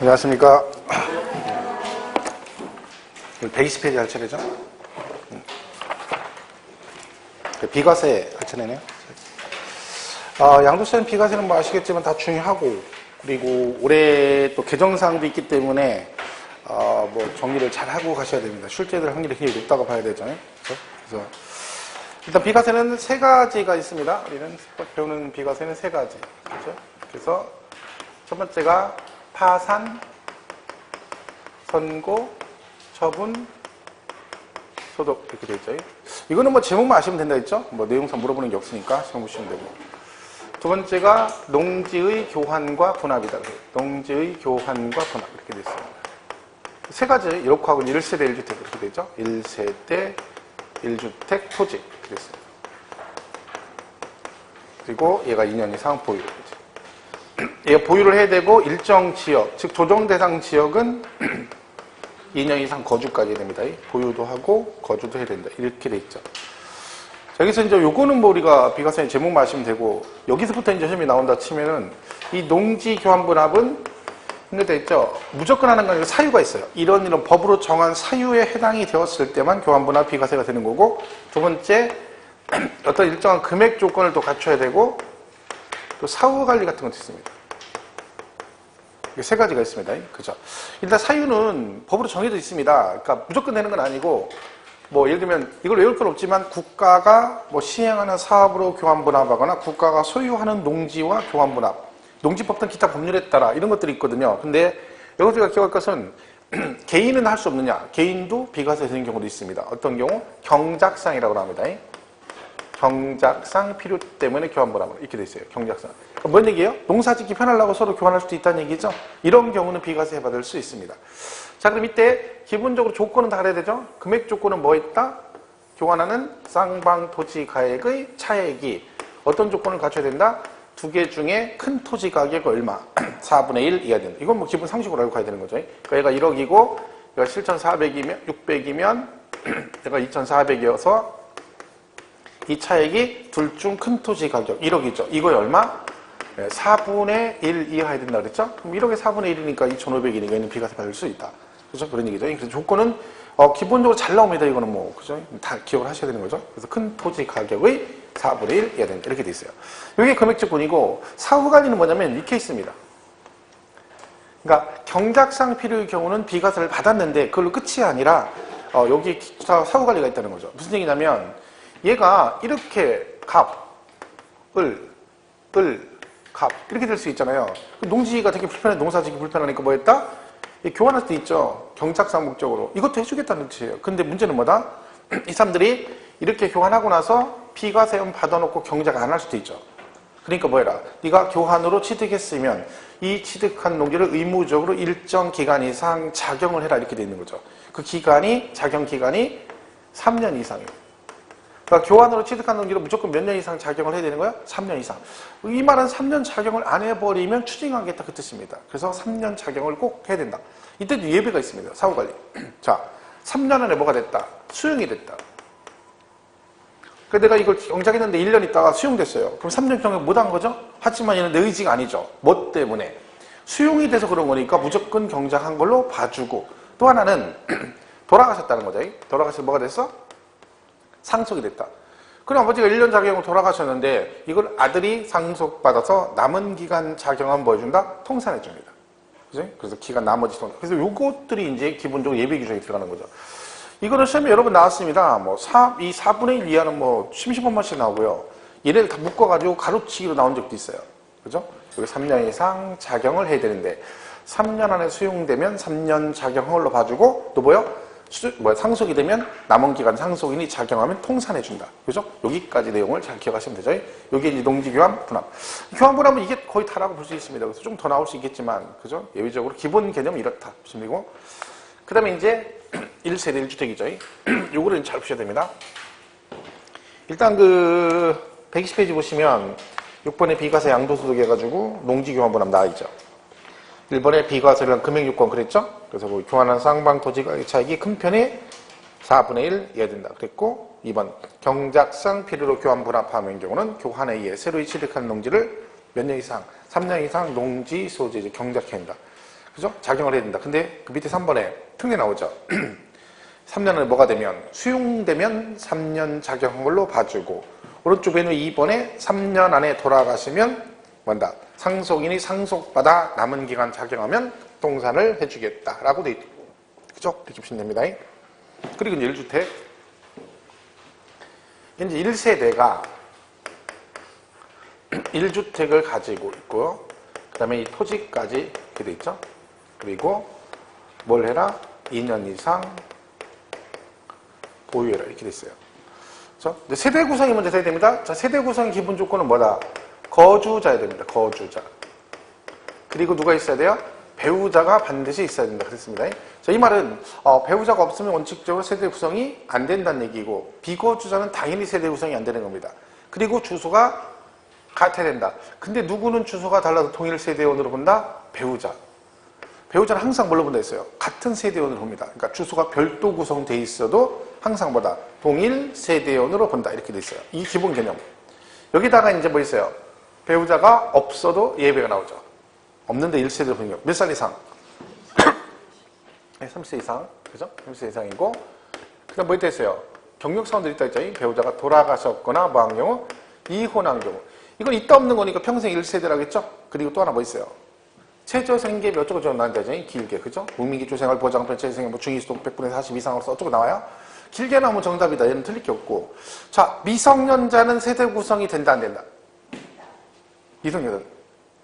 안녕하십니까. 120페이지 할 차례죠. 비과세 할 차례네요. 양도세는 비과세는 뭐 아시겠지만 다 중요하고, 그리고 올해 또 개정사항도 있기 때문에 뭐 정리를 잘 하고 가셔야 됩니다. 출제될 확률이 굉장히 높다고 봐야 되죠. 그래서 일단 비과세는 세 가지가 있습니다. 우리는 배우는 비과세는 세 가지. 그렇죠? 그래서 첫 번째가 파산, 선고, 처분, 소득 이렇게 되어 있죠. 이거는 뭐 제목만 아시면 된다 했죠? 뭐 내용상 물어보는 게 없으니까 시험 보시면 되고. 두 번째가 농지의 교환과 분합이다. 농지의 교환과 분합 이렇게 되어 있습니다. 세 가지 이렇게 하고 1세대 1주택 이렇게 되어 있죠. 1세대 1주택 토지 이렇게 되어 있습니다. 그리고 얘가 2년 이상 보유. 얘가 보유를 해야 되고 일정 지역, 즉 조정 대상 지역은 2년 이상 거주까지 됩니다. 보유도 하고 거주도 해야 된다. 이렇게 돼 있죠. 자, 여기서 이제 요거는 뭐 우리가 비과세 제목만 아시면 되고, 여기서부터 이제 시험이 나온다 치면은 이 농지 교환 분합은 이렇게 돼 있죠. 무조건 하는 건 아니고 사유가 있어요. 이런 법으로 정한 사유에 해당이 되었을 때만 교환 분합 비과세가 되는 거고, 두 번째 어떤 일정한 금액 조건을 또 갖춰야 되고, 또 사후 관리 같은 것도 있습니다. 이게 세 가지가 있습니다. 그죠? 일단 사유는 법으로 정해져 있습니다. 그러니까 무조건 되는 건 아니고, 뭐 예를 들면 이걸 외울 건 없지만 국가가 뭐 시행하는 사업으로 교환 분합하거나 국가가 소유하는 농지와 교환 분합, 농지법 등 기타 법률에 따라 이런 것들이 있거든요. 근데 여기서 우리가 기억할 것은 개인은 할 수 없느냐? 개인도 비과세 되는 경우도 있습니다. 어떤 경우? 경작상이라고 합니다. 경작상 필요 때문에 교환 분합을 이렇게 돼 있어요. 경작상. 그러니까 뭔 얘기예요? 농사 짓기 편하려고 서로 교환할 수도 있다는 얘기죠. 이런 경우는 비과세 받을 수 있습니다. 자, 그럼 이때 기본적으로 조건은 다 알아야 되죠. 금액 조건은 뭐 있다? 교환하는 쌍방 토지 가액의 차액이 어떤 조건을 갖춰야 된다? 두 개 중에 큰 토지 가격 얼마? 4분의 1 이하 된다. 이건 뭐 기본 상식으로 알고 가야 되는 거죠. 그러니까 얘가 1억이고 얘가 7,400이면 600이면 얘가 2,400이어서 이 차액이 둘 중 큰 토지 가격 1억이죠. 이거에 얼마? 4분의 1 이하야 된다 그랬죠? 그럼 1억에 4분의 1이니까 2,500이니까 얘는 비과세 받을 수 있다. 그죠? 그런 얘기죠. 그래서 조건은 기본적으로 잘 나옵니다. 이거는 뭐 그죠? 다 기억을 하셔야 되는 거죠. 그래서 큰 토지 가격의 4분의 1 이하 된다. 이렇게 돼 있어요. 이게 금액 조건이고, 사후 관리는 뭐냐면 이 케이스입니다. 그러니까 경작상 필요의 경우는 비과세를 받았는데 그걸로 끝이 아니라 여기 사후 관리가 있다는 거죠. 무슨 얘기냐면 얘가 이렇게 갑 이렇게 될 수 있잖아요. 농지가 되게 불편해, 농사짓기 불편하니까 뭐 했다? 교환할 수 있죠. 경작상 목적으로. 이것도 해주겠다는 뜻이에요. 근데 문제는 뭐다? 이 사람들이 이렇게 교환하고 나서 비과세금 받아놓고 경작 안 할 수도 있죠. 그러니까 뭐 해라? 네가 교환으로 취득했으면 이 취득한 농지를 의무적으로 일정 기간 이상 작용을 해라 이렇게 돼 있는 거죠. 그 기간이, 작용 기간이 3년 이상이에요. 그러니까 교환으로 취득한 농지를 무조건 몇 년 이상 작용을 해야 되는 거야? 3년 이상. 이 말은 3년 작용을 안 해버리면 추징하겠다 그 뜻입니다. 그래서 3년 작용을 꼭 해야 된다. 이때도 예외가 있습니다. 사후관리. 자, 3년 안에 뭐가 됐다? 수용이 됐다. 그래서 내가 이걸 경작했는데 1년 있다가 수용됐어요. 그럼 3년 경력 못한 거죠? 하지만 얘는 내 의지가 아니죠. 뭐 때문에? 수용이 돼서 그런 거니까 무조건 경작한 걸로 봐주고, 또 하나는 돌아가셨다는 거죠. 돌아가셔서 뭐가 됐어? 상속이 됐다. 그럼 아버지가 1년 작용을 돌아가셨는데 이걸 아들이 상속받아서 남은 기간 작용하면 뭐 해준다? 통산해줍니다. 그죠? 그래서 기간 나머지 통산. 그래서 요것들이 이제 기본적으로 예비 규정에 들어가는 거죠. 이거는 시험에 여러 번 나왔습니다. 뭐 이 4분의 1 이하는 뭐 심시번만씩 나오고요. 얘네들 다 묶어가지고 가로치기로 나온 적도 있어요. 그죠? 여기 3년 이상 작용을 해야 되는데 3년 안에 수용되면 3년 작용한 걸로 봐주고, 또 상속이 되면 남은 기간 상속인이 작용하면 통산해준다. 그죠? 여기까지 내용을 잘 기억하시면 되죠. 여기 이제 농지교환 분합. 교환 분합은 이게 거의 다라고 볼 수 있습니다. 그래서 좀 더 나올 수 있겠지만, 그죠? 예외적으로 기본 개념이 이렇다. 보시면 되고. 그 다음에 이제 1세대 1주택이죠. 요거를 잘 보셔야 됩니다. 일단 120페이지 보시면 6번에 비과세 양도소득 해가지고 농지교환 분합 나와 있죠. 1번에 비과세를 금액 요건 그랬죠? 그래서 뭐 교환한 쌍방 토지가의 차익이 큰 편이 4분의 1 이하 된다 그랬고, 2번 경작상 필요로 교환 분합하는 경우는 교환에 의해 새로이 취득한 농지를 몇 년 이상, 3년 이상 농지 소재 경작해야 한다. 그죠? 작용을 해야 된다. 근데 그 밑에 3번에 특례 나오죠. 3년을 뭐가 되면 수용되면 3년 작용한 걸로 봐주고, 오른쪽에는 2번에 3년 안에 돌아가시면 뭔다? 상속인이 상속받아 남은 기간 작용하면 동산을 해주겠다라고 돼 있고, 그죠? 이렇게 보시면 됩니다. 그리고 이제 1주택. 이제 1세대가 1주택을 가지고 있고요. 그 다음에 이 토지까지 이렇게 돼 있죠. 그리고 뭘 해라? 2년 이상 보유해라. 이렇게 돼 있어요. 그렇죠? 세대 구성이 먼저 돼야 됩니다. 자, 세대 구성의 기본 조건은 뭐다? 거주자야 됩니다. 거주자. 그리고 누가 있어야 돼요? 배우자가 반드시 있어야 된다. 그랬습니다. 자, 이 말은 배우자가 없으면 원칙적으로 세대 구성이 안 된다는 얘기고, 비거주자는 당연히 세대 구성이 안 되는 겁니다. 그리고 주소가 같아야 된다. 근데 누구는 주소가 달라서 동일 세대원으로 본다? 배우자. 배우자는 항상 뭘로 본다 했어요? 같은 세대원으로 봅니다. 그러니까 주소가 별도 구성돼 있어도 항상 뭐다? 동일 세대원으로 본다. 이렇게 돼 있어요. 이 기본 개념. 여기다가 이제 뭐 있어요? 배우자가 없어도 예배가 나오죠. 없는데 1세대로 보는 거. 몇 살 이상? 30세 이상. 그죠? 30세 이상이고. 그 다음 뭐 있다 했어요? 경력사원들이 있다 했죠. 배우자가 돌아가셨거나 뭐 한 경우, 이혼한 경우. 이건 있다 없는 거니까 평생 1세대라겠죠? 그리고 또 하나 뭐 있어요? 최저생계비 어쩌고저쩌고 나온다죠. 길게. 그죠? 국민기초생활 보장편 최저생계 뭐 중위소득 100분의 40 이상으로서 어쩌고 나와요? 길게 나오면 정답이다. 얘는 틀릴 게 없고. 자, 미성년자는 세대 구성이 된다, 안 된다? 미성년자는.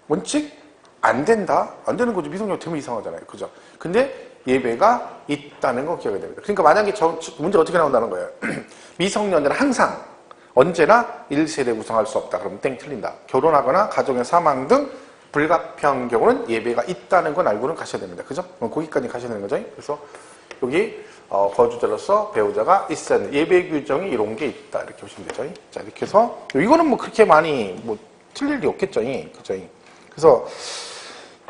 원칙? 안 된다? 안 되는 거죠. 미성년자 되면 이상하잖아요. 그죠? 근데 예배가 있다는 거 기억해야 됩니다. 그러니까 만약에 문제가 어떻게 나온다는 거예요? 미성년자는 항상, 언제나 1세대 구성할 수 없다. 그러면 땡 틀린다. 결혼하거나 가정의 사망 등 불가피한 경우는 예배가 있다는 건 알고는 가셔야 됩니다. 그죠? 거기까지 가셔야 되는 거죠. 그래서 여기 거주자로서 배우자가 있어야 되는 예배 규정이 이런 게 있다. 이렇게 보시면 되죠. 자, 이렇게 해서 이거는 뭐 그렇게 많이 뭐 틀릴 일이 없겠죠. 그죠? 그래서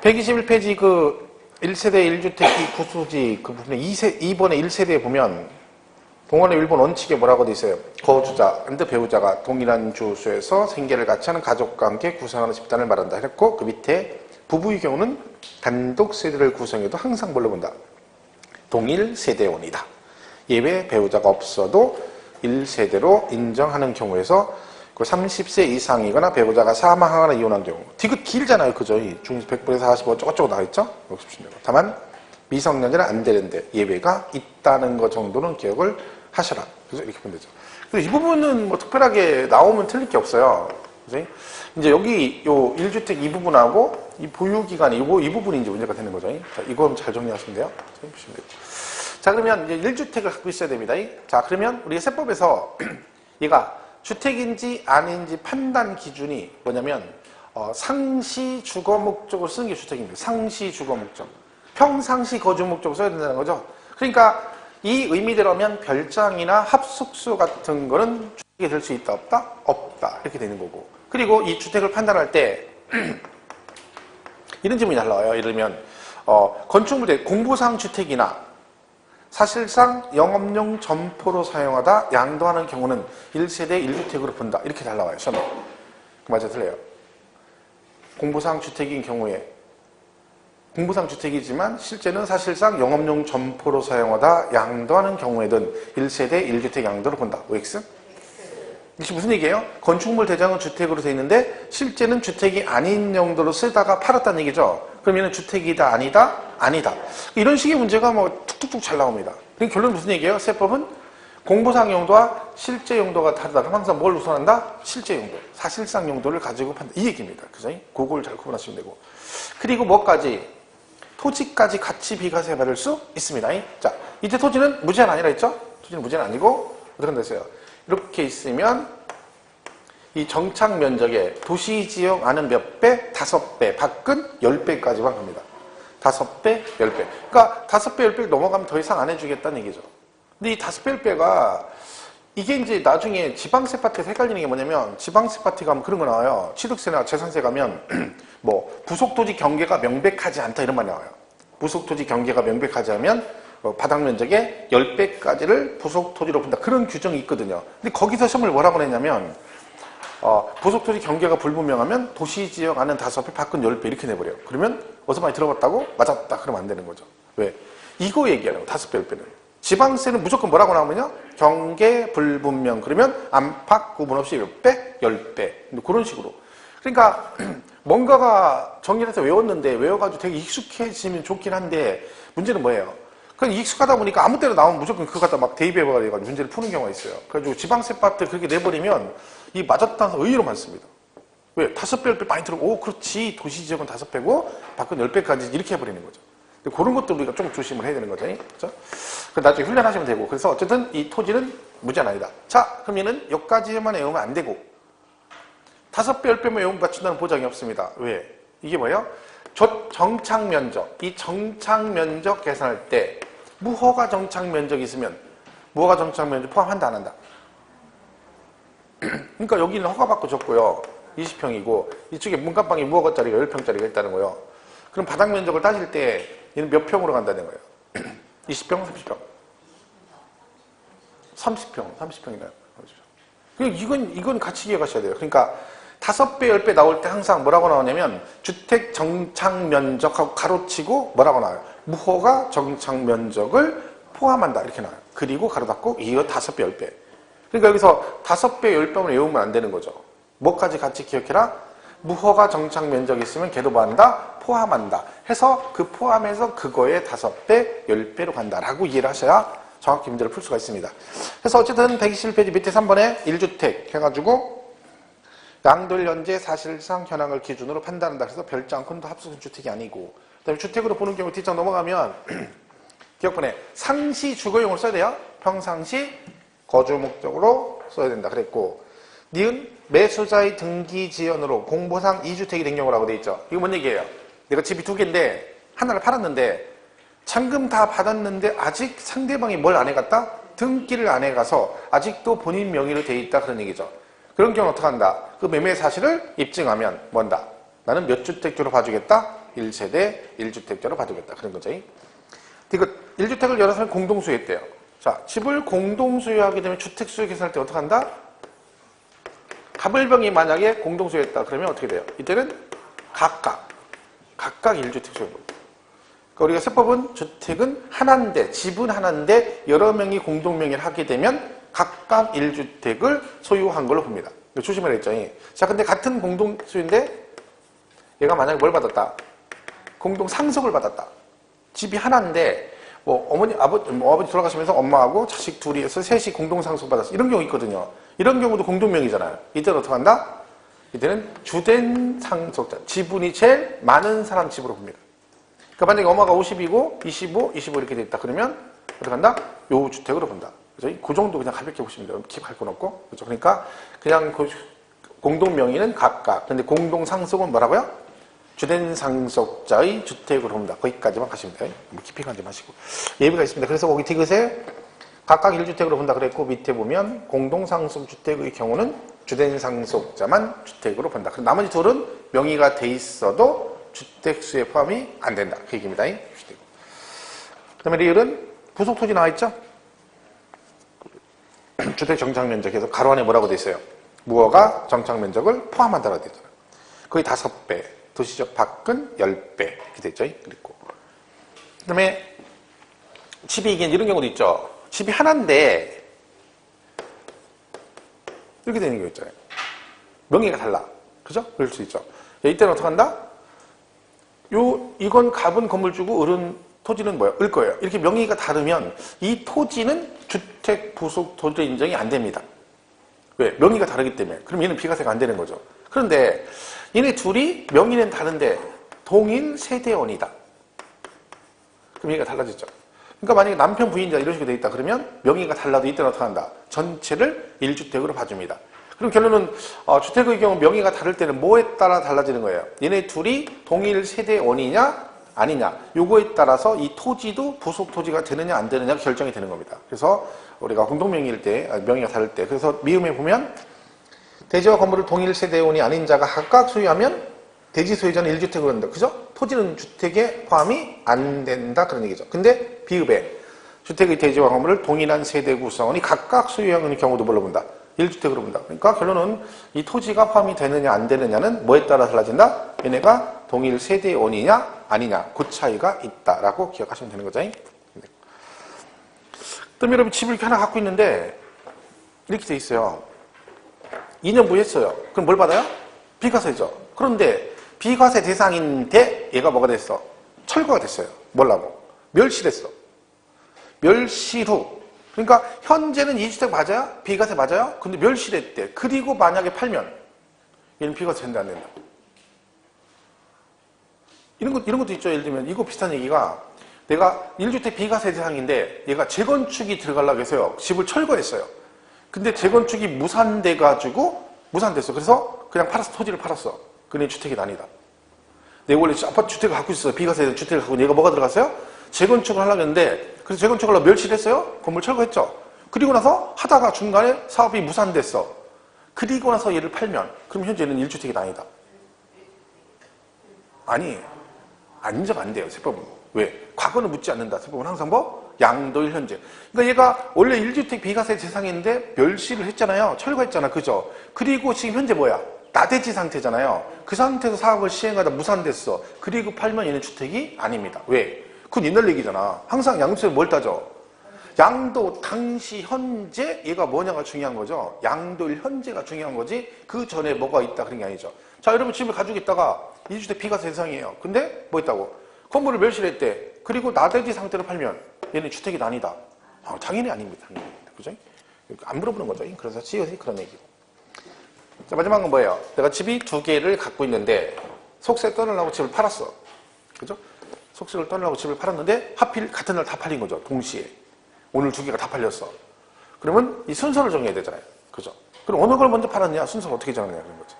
121페이지 그 1세대 1주택 부수지 그 부분에 2번에 1세대에 보면 동원의 일본 원칙에 뭐라고 돼 있어요? 거주자, 근데 배우자가 동일한 주소에서 생계를 같이 하는 가족과 함께 구성하는 집단을 말한다 했고, 그 밑에 부부의 경우는 단독 세대를 구성해도 항상 뭘로 본다? 동일 세대원이다. 예외 배우자가 없어도 1세대로 인정하는 경우에서 그 30세 이상이거나 배우자가 사망하거나 이혼한 경우. 디귿 길잖아요. 그죠? 중에서 100분에서 45 어쩌고저쩌고 나와있죠? 다만 미성년자는 안 되는데 예외가 있다는 것 정도는 기억을 하셔라. 그래서 이렇게 보면 되죠. 그래서 이 부분은 뭐 특별하게 나오면 틀릴 게 없어요. 그죠? 이제 여기 요 1주택 이 부분하고 이 보유기간이 이 부분이 이제 문제가 되는 거죠. 자, 이거 잘 정리하시면 돼요. 보시면 돼요. 자, 그러면 이제 1주택을 갖고 있어야 됩니다. 자, 그러면 우리 세법에서 얘가 주택인지 아닌지 판단 기준이 뭐냐면 상시 주거 목적으로 쓰는 게 주택입니다. 상시 주거 목적. 평상시 거주 목적으로 써야 된다는 거죠. 그러니까 이 의미대로면 별장이나 합숙소 같은 거는 주택이 될 수 있다 없다? 없다. 이렇게 되는 거고. 그리고 이 주택을 판단할 때 이런 질문이 잘 나와요. 예를 들면 건축물의 공부상 주택이나 사실상 영업용 점포로 사용하다 양도하는 경우는 1세대 1주택으로 본다. 이렇게 잘 나와요. 시험에. 맞아, 틀려요. 공부상 주택인 경우에 공부상 주택이지만 실제는 사실상 영업용 점포로 사용하다 양도하는 경우에는 1세대 1주택 양도로 본다. OX? 이게 무슨 얘기예요? 건축물 대장은 주택으로 되어 있는데 실제는 주택이 아닌 용도로 쓰다가 팔았다는 얘기죠. 그러면 주택이다 아니다? 아니다. 이런 식의 문제가 뭐 툭툭툭 잘 나옵니다. 그럼 결론은 무슨 얘기예요? 세법은 공부상 용도와 실제 용도가 다르다. 그럼 항상 뭘 우선한다? 실제 용도. 사실상 용도를 가지고 판다. 이 얘기입니다. 그죠? 그걸 잘 구분하시면 되고. 그리고 뭐까지? 토지까지 같이 비과세 받을 수 있습니다. 자, 이때 토지는 무제한 아니라 했죠? 토지는 무제한 아니고 어떻게 한다 했어요? 이렇게 있으면 이 정착 면적의 도시지역 안은 몇 배? 5배, 밖은 10배까지만 갑니다. 5배, 10배. 그러니까 5배, 10배 넘어가면 더 이상 안 해주겠다는 얘기죠. 근데 이 5배, 10배가 이게 이제 나중에 지방세 파트에서 헷갈리는 게 뭐냐면 지방세 파트 가면 그런 거 나와요. 취득세나 재산세 가면 뭐 부속토지 경계가 명백하지 않다 이런 말이 나와요. 부속토지 경계가 명백하지 않으면 바닥 면적의 10배까지를 부속토지로 본다. 그런 규정이 있거든요. 근데 거기서 시험을 뭐라고 냈냐면 부속토지 경계가 불분명하면 도시지역 안은 5배, 밖은 10배 이렇게 내버려요. 그러면 어디서 많이 들어봤다고? 맞았다. 그러면 안 되는 거죠. 왜? 이거 얘기하는 거 5배, 10배는. 지방세는 무조건 뭐라고 나오면요? 경계 불분명. 그러면 안팎 구분 없이 몇 배? 10배. 그런 식으로. 그러니까 뭔가가 정리해서 외웠는데 외워가지고 되게 익숙해지면 좋긴 한데 문제는 뭐예요? 그냥 익숙하다 보니까 아무 때나 나오면 무조건 그거 갖다 막 대입해버려가지고 문제를 푸는 경우가 있어요. 그래가지고 지방세법 때 그렇게 내버리면 이 맞았다는 의의로 많습니다. 왜? 5배, 10배 많이 들어오고, 오, 그렇지. 도시 지역은 5배고, 밖은 10배까지 이렇게 해버리는 거죠. 그런 것도 우리가 좀 조심을 해야 되는 거죠. 그렇죠? 나중에 훈련하시면 되고. 그래서 어쨌든 이 토지는 무제한 아니다. 자, 그럼 얘는 여기까지만 외우면 안 되고, 5배, 10배만 외우면 맞춘다는 보장이 없습니다. 왜? 이게 뭐예요? 정착 면적. 이 정착 면적 계산할 때, 무허가 정착 면적이 있으면, 무허가 정착 면적 포함한다, 안 한다? 그러니까 여기는 허가받고 줬고요. 20평이고 이쪽에 문간방에 무허가짜리가 10평짜리가 있다는 거예요. 그럼 바닥 면적을 따질 때 얘는 몇 평으로 간다는 거예요? 20평, 30평? 30평이나요. 이건 같이 기억하셔야 돼요. 그러니까 5배, 10배 나올 때 항상 뭐라고 나오냐면 주택 정착 면적하고 가로치고 뭐라고 나와요? 무허가 정착 면적을 포함한다 이렇게 나와요. 그리고 가로 닫고 이어 5배, 10배. 그러니까 여기서 5배, 10배만 외우면 안 되는 거죠. 뭐까지 같이 기억해라? 무허가 정착 면적이 있으면 걔도 뭐 한다? 포함한다. 해서 그 포함해서 그거에 5배, 10배로 간다라고 이해를 하셔야 정확히 문제를 풀 수가 있습니다. 그래서 어쨌든 121페이지 밑에 3번에 1주택 해가지고 양돌 현재 사실상 현황을 기준으로 판단한다. 그래서 별장권도 합숙 주택이 아니고 그다음에 주택으로 보는 경우 뒷장 넘어가면 기억번에 상시 주거용으로 써야 돼요. 평상시 거주 목적으로 써야 된다 그랬고 니은 매수자의 등기 지연으로 공보상 2주택이 된 경우라고 돼 있죠. 이거 뭔 얘기예요? 내가 집이 2개인데 하나를 팔았는데 잔금 다 받았는데 아직 상대방이 뭘 안 해갔다? 등기를 안 해가서 아직도 본인 명의로 돼 있다 그런 얘기죠. 그런 경우는 어떻게 한다? 그 매매 사실을 입증하면 뭔다? 나는 몇 주택자로 봐주겠다? 1세대 1주택자로 봐주겠다 그런 거죠. 이거 1주택을 여러 사람이 공동소유했대요. 자, 집을 공동소유하게 되면 주택수요 계산할 때 어떻게 한다? 갑을병이 만약에 공동소유했다 그러면 어떻게 돼요? 이때는 각각 1주택 소유. 그러니까 우리가 세법은 주택은 하나인데 집은 하나인데 여러 명이 공동명의를 하게 되면 각각 1주택을 소유한 걸로 봅니다. 조심해야 했죠. 자, 근데 같은 공동소유인데 얘가 만약에 뭘 받았다? 공동상속을 받았다. 집이 하나인데 뭐 어머니, 아버지 돌아가시면서 엄마하고 자식 둘이 해서 셋이 공동상속 받았어. 이런 경우 있거든요. 이런 경우도 공동명의잖아요. 이때는 어떻게 한다? 이때는 주된 상속자. 지분이 제일 많은 사람 집으로 봅니다. 그러니까 만약에 엄마가 50이고 25 이렇게 돼 있다. 그러면 어떻게 한다? 요 주택으로 본다. 그죠? 그 정도 그냥 가볍게 보시면 돼요. 킵할 건 없고. 그죠? 그러니까 그냥 그 공동명의는 각각. 근데 공동상속은 뭐라고요? 주된 상속자의 주택으로 봅니다. 거기까지만 가시면 돼요. 뭐 깊이 가지 마시고. 예비가 있습니다. 그래서 거기 디귿에 각각 1주택으로 본다 그랬고 밑에 보면 공동상속주택의 경우는 주된 상속자만 주택으로 본다. 그럼 나머지 둘은 명의가 돼 있어도 주택수에 포함이 안 된다. 그 얘기입니다. 그 다음에 리을은 부속토지 나와 있죠? 주택 정착면적에서 가로 안에 뭐라고 돼 있어요? 무허가 정착면적을 포함한다라고 돼 있잖아요. 거의 5배, 도시적 밖은 10배 이렇게 돼 있죠. 그리고 그 다음에 집이 이게 이런 경우도 있죠. 집이 하나인데 이렇게 되는 경우 있잖아요. 명의가 달라. 그죠? 그럴 수 있죠. 이때는 어떻게 한다? 이건 갑은 건물 주고 을은 토지는 뭐야? 을 거예요. 이렇게 명의가 다르면 이 토지는 주택 부속 토지 인정이 안 됩니다. 왜? 명의가 다르기 때문에. 그럼 얘는 비과세가 안 되는 거죠. 그런데 얘네 둘이 명의는 다른데 동일 세대원이다. 그럼 얘가 달라졌죠. 그러니까 만약에 남편 부인자 이런 식으로 돼 있다 그러면 명의가 달라도 이때는 어떻게 한다? 전체를 1주택으로 봐줍니다. 그럼 결론은 주택의 경우 명의가 다를 때는 뭐에 따라 달라지는 거예요? 얘네 둘이 동일 세대원이냐 아니냐 요거에 따라서 이 토지도 부속 토지가 되느냐 안 되느냐 결정이 되는 겁니다. 그래서 우리가 공동명의일 때 명의가 다를 때 그래서 미음에 보면 대지와 건물을 동일 세대원이 아닌 자가 각각 소유하면 대지 소유자는 1주택으로 한다. 그죠? 토지는 주택에 포함이 안 된다. 그런 얘기죠. 근데 비읍에 주택의 대지와 건물을 동일한 세대 구성원이 각각 소유하는 경우도 뭘로 본다? 1주택으로 본다. 그러니까 결론은 이 토지가 포함이 되느냐 안 되느냐는 뭐에 따라 달라진다? 얘네가 동일 세대원이냐 아니냐 그 차이가 있다라고 기억하시면 되는 거죠. 그럼 여러분 집을 이렇게 하나 갖고 있는데 이렇게 돼 있어요. 2년 부했어요. 그럼 뭘 받아요? 비과세죠. 그런데 비과세 대상인데 얘가 뭐가 됐어? 철거가 됐어요. 뭐라고? 멸실했어. 멸실 후. 그러니까 현재는 2주택 맞아요? 비과세 맞아요? 근데 멸실했대. 그리고 만약에 팔면 얘는 비과세 된다 안 된다. 이런 것도 있죠. 예를 들면 이거 비슷한 얘기가 내가 1주택 비과세 대상인데 얘가 재건축이 들어가려고 해서요. 집을 철거했어요. 근데 재건축이 무산돼가지고 무산됐어. 그래서 그냥 팔았어. 토지를 팔았어. 그는 주택이 아니다. 내가 원래 아파트 주택을 갖고 있어서 비과세 주택을 갖고 얘가 뭐가 들어갔어요? 재건축을 하려고 했는데 그래서 재건축을 하려고 멸실했어요. 건물 철거했죠. 그리고 나서 하다가 중간에 사업이 무산됐어. 그리고 나서 얘를 팔면 그럼 현재 얘는 1주택이 아니다. 아니 안 인정 안 돼요. 세법은. 왜? 과거는 묻지 않는다. 세법은 항상 뭐? 양도일 현재. 그러니까 얘가 원래 1주택 비과세 대상인데 멸실을 했잖아요. 철거했잖아. 그죠? 그리고 지금 현재 뭐야? 나대지 상태잖아요. 그 상태에서 사업을 시행하다 무산됐어. 그리고 팔면 얘는 주택이 아닙니다. 왜? 그건 옛날 얘기잖아. 항상 양도세를 뭘 따져? 양도 당시 현재 얘가 뭐냐가 중요한 거죠. 양도일 현재가 중요한 거지 그 전에 뭐가 있다 그런 게 아니죠. 자, 여러분 집을 가지고 있다가 2주택 비과세 대상이에요. 근데 뭐 있다고? 건물을 멸실했대. 그리고 나대지 상태로 팔면 얘는 주택이 아니다. 당연히 아닙니다. 그죠? 안 물어보는 거죠. 그래서 지어서 그런 얘기고. 자, 마지막 건 뭐예요? 내가 집이 2개를 갖고 있는데 속세 떠나려고 집을 팔았어. 그죠? 속세를 떠나려고 집을 팔았는데 하필 같은 날 다 팔린 거죠. 동시에. 오늘 2개가 다 팔렸어. 그러면 이 순서를 정해야 되잖아요. 그죠? 그럼 어느 걸 먼저 팔았냐? 순서를 어떻게 정하냐? 그런 거죠.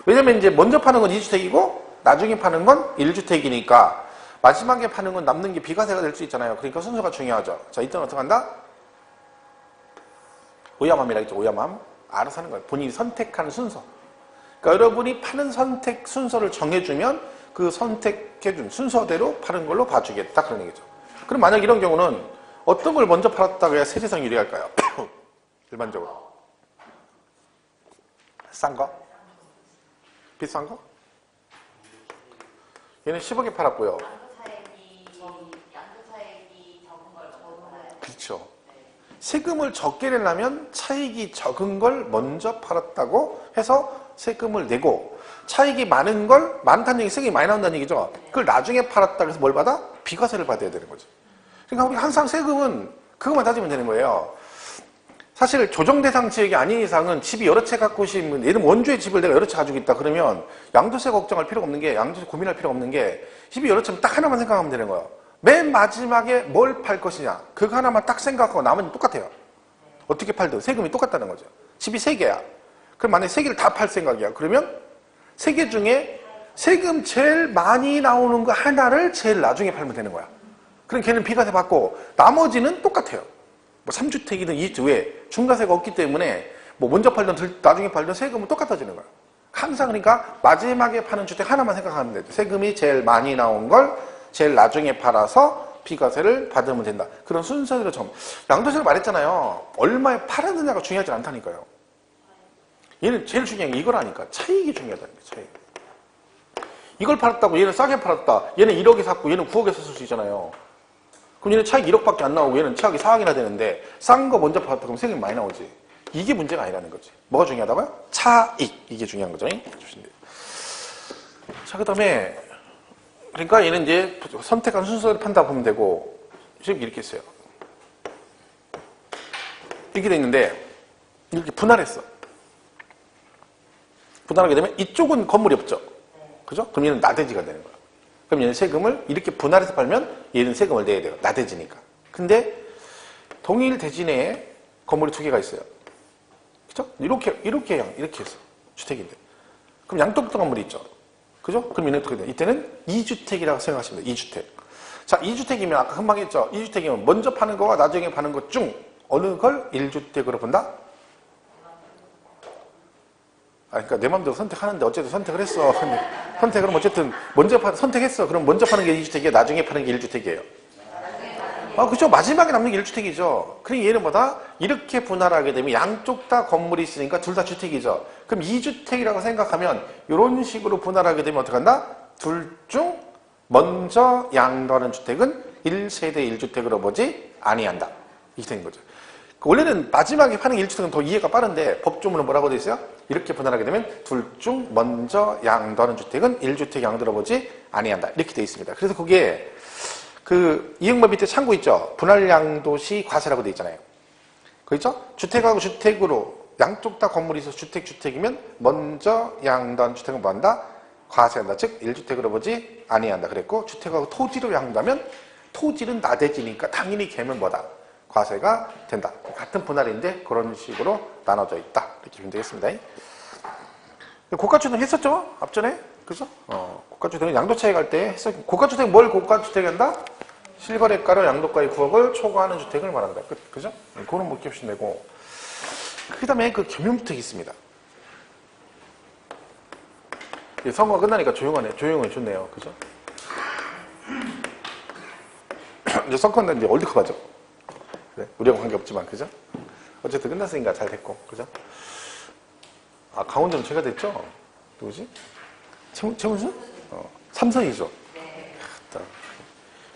왜냐면 이제 먼저 파는 건 2주택이고 나중에 파는 건 1주택이니까 마지막에 파는 건 남는 게 비과세가 될 수 있잖아요. 그러니까 순서가 중요하죠. 자, 이때는 어떻게 한다? 오야맘이라 했죠. 오야맘. 알아서 하는 거예요. 본인이 선택하는 순서. 그러니까 여러분이 파는 선택 순서를 정해주면 그 선택해준 순서대로 파는 걸로 봐주겠다. 그런 얘기죠. 그럼 만약 이런 경우는 어떤 걸 먼저 팔았다고 해야 세제상 유리할까요? 일반적으로. 싼 거? 비싼 거? 얘는 10억에 팔았고요. 그렇죠. 세금을 적게 내려면 차익이 적은 걸 먼저 팔았다고 해서 세금을 내고 차익이 많은 걸 많다는 얘기 세금이 많이 나온다는 얘기죠. 그걸 나중에 팔았다고 해서 뭘 받아? 비과세를 받아야 되는 거죠. 그러니까 우리 항상 세금은 그것만 따지면 되는 거예요. 사실 조정 대상 지역이 아닌 이상은 집이 여러 채 갖고 계신 분, 예를 들면 원주의 집을 내가 여러 채 가지고 있다 그러면 양도세 걱정할 필요가 없는 게, 양도세 고민할 필요가 없는 게 집이 여러 채면 딱 하나만 생각하면 되는 거예요. 맨 마지막에 뭘 팔 것이냐 그거 하나만 딱 생각하고 나머지는 똑같아요. 어떻게 팔든 세금이 똑같다는 거죠. 집이 3개야. 그럼 만약에 3개를 다 팔 생각이야. 그러면 3개 중에 세금 제일 많이 나오는 거 하나를 제일 나중에 팔면 되는 거야. 그럼 걔는 비과세 받고 나머지는 똑같아요. 뭐 3주택이든 2주택 왜? 중과세가 없기 때문에 뭐 먼저 팔든 나중에 팔든 세금은 똑같아지는 거야. 항상 그러니까 마지막에 파는 주택 하나만 생각하면 돼요. 세금이 제일 많이 나온 걸 제일 나중에 팔아서 비과세를 받으면 된다. 그런 순서대로 양도세를 말했잖아요. 얼마에 팔았느냐가 중요하지 않다니까요. 얘는 제일 중요한 게 이거라니까. 차익이 중요하다는 거예요. 차익. 이걸 팔았다고 얘는 싸게 팔았다. 얘는 1억에 샀고 얘는 9억에 샀을 수 있잖아요. 그럼 얘는 차익 1억밖에 안 나오고 얘는 차익이 4억이나 되는데 싼 거 먼저 팔았다 그럼 세금이 많이 나오지. 이게 문제가 아니라는 거지. 뭐가 중요하다고요? 차익. 이게 중요한 거죠. 자, 그 다음에 그러니까 얘는 이제 선택한 순서를 판다 보면 되고 지금 이렇게 했어요. 이렇게 돼 있는데 이렇게 분할했어. 분할하게 되면 이쪽은 건물이 없죠. 그죠? 그럼 얘는 나대지가 되는 거야. 그럼 얘는 세금을 이렇게 분할해서 팔면 얘는 세금을 내야 돼요. 나대지니까. 근데 동일 대지 내에 건물이 2개가 있어요. 그죠? 이렇게 해서 주택인데. 그럼 양쪽도 건물이 있죠. 그죠? 그럼 얘는 어떻게 돼요? 이때는 2주택이라고 생각하시면 돼요. 2주택. 자, 2주택이면 아까 금방 했죠? 2주택이면 먼저 파는 거와 나중에 파는 것 중 어느 걸 1주택으로 본다? 그러니까 내 마음대로 선택하는데 어쨌든 선택을 했어. 근데 선택은 어쨌든 선택했어. 그럼 먼저 파는 게 2주택이에요. 나중에 파는 게 1주택이에요. 그죠? 마지막에 남는 게 1주택이죠. 그러니까 얘는 뭐다? 이렇게 분할하게 되면 양쪽 다 건물이 있으니까 둘 다 주택이죠. 그럼 2주택이라고 생각하면 이런 식으로 분할하게 되면 어떻게 한다? 둘 중 먼저 양도하는 주택은 1세대 1주택으로 보지 아니한다. 이렇게 되는 거죠. 원래는 마지막에 파는 1주택은 더 이해가 빠른데 법조문은 뭐라고 되어 있어요? 이렇게 분할하게 되면 둘 중 먼저 양도하는 주택은 1주택 양도로 보지 아니한다. 이렇게 되어 있습니다. 그래서 그게 그 이행법 밑에 참고 있죠. 분할 양도 시 과세라고 되어 있잖아요. 그렇죠? 주택하고 주택으로 양쪽 다 건물이 있어서 주택이면 먼저 양도한 주택은 뭐한다? 과세한다. 즉 1주택으로 보지 아니한다. 그랬고 주택하고 토지로 양도하면 토지는 나대지니까 당연히 걔면 뭐다? 과세가 된다. 같은 분할인데 그런 식으로 나눠져 있다. 이렇게 보면 되겠습니다. 고가주택 했었죠? 앞전에? 그죠? 고가주택은 양도차익 할 때 했었. 고가주택 뭘 고가주택 한다? 실거래가로 양도가의 9억을 초과하는 주택을 말한다. 그죠? 그거는 못 기억하시면 되고. 그 다음에 그 겸용주택이 있습니다. 선거가 끝나니까 조용하네. 조용해 좋네요. 그죠? 이제 선거는 이제 월드컵 하죠. 그래? 우리하고 관계없지만, 그죠? 어쨌든 끝났으니까 잘 됐고, 그죠? 아, 강원도는 제가 됐죠? 누구지? 최문수? 삼성이죠? 네.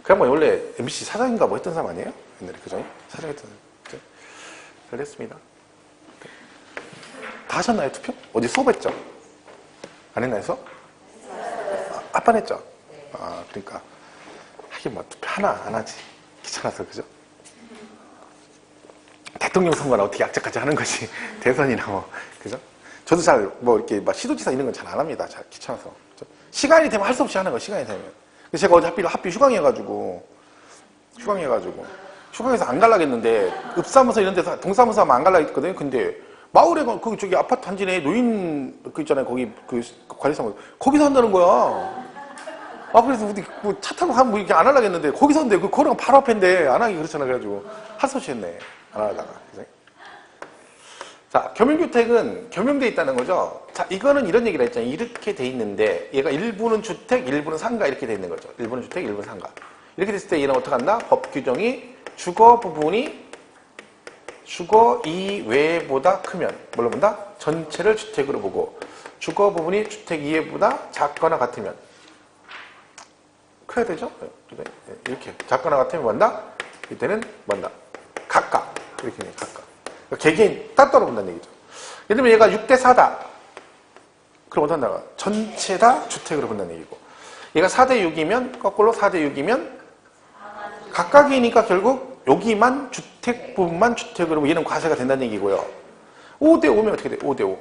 그 양반 원래 MBC 사장인가 뭐 했던 사람 아니에요? 옛날에, 그죠? 사장 했던 사람. 그죠? 잘 됐습니다. 다 하셨나요, 투표? 어디 수업했죠? 안 했나요, 수업? 아빠 했죠? 아, 그러니까. 하긴 뭐, 투표 하나 안 하지. 귀찮아서, 그죠? 대통령 선거는 어떻게 악착같이 하는 것이 대선이나 뭐, 그죠? 저도 잘, 뭐, 이렇게 막 시도지사 이런 건 잘 안 합니다. 잘 귀찮아서. 그죠? 시간이 되면 할 수 없이 하는 거, 시간이 되면. 그래서 제가 어제 하필 휴강해가지고, 휴강해서 안 갈라 했는데, 읍사무소 이런 데서, 동사무소 하면 안 갈라 했거든요. 근데, 마을에, 저기 아파트 단지 내에 노인, 그 있잖아요. 거기, 관리사무소. 거기서 한다는 거야. 아, 그래서 우리 차 타고 가면 뭐 이렇게 안 하려고 했는데, 거기서 한대. 그 거리가 바로 앞인데, 안 하기 그렇잖아. 그래가지고, 할 수 없이 했네. 안 하다가. 그죠? 자, 겸용주택은 겸용돼 있다는 거죠. 자, 이거는 이런 얘기를 했잖아요. 이렇게 돼 있는데, 얘가 일부는 주택, 일부는 상가 이렇게 돼 있는 거죠. 일부는 주택, 일부는 상가. 이렇게 됐을 때 얘는 어떻게 한다? 법 규정이 주거 부분이 주거 이외보다 크면 뭘로 본다? 전체를 주택으로 보고 주거 부분이 주택 이외보다 작거나 같으면 커야 되죠? 이렇게 작거나 같으면 뭔다? 이때는 뭔다? 각각 이렇게 각각 개개인 따로 본다는 얘기죠. 예를 들면 얘가 6대4다. 그럼 어떻게 한다? 전체 다 주택으로 본다는 얘기고 얘가 4대6이면 거꾸로 4대6이면 각각이니까 결국 여기만 주택 부분만 주택으로 얘는 과세가 된다는 얘기고요. 5대5면 어떻게 돼? 5대5.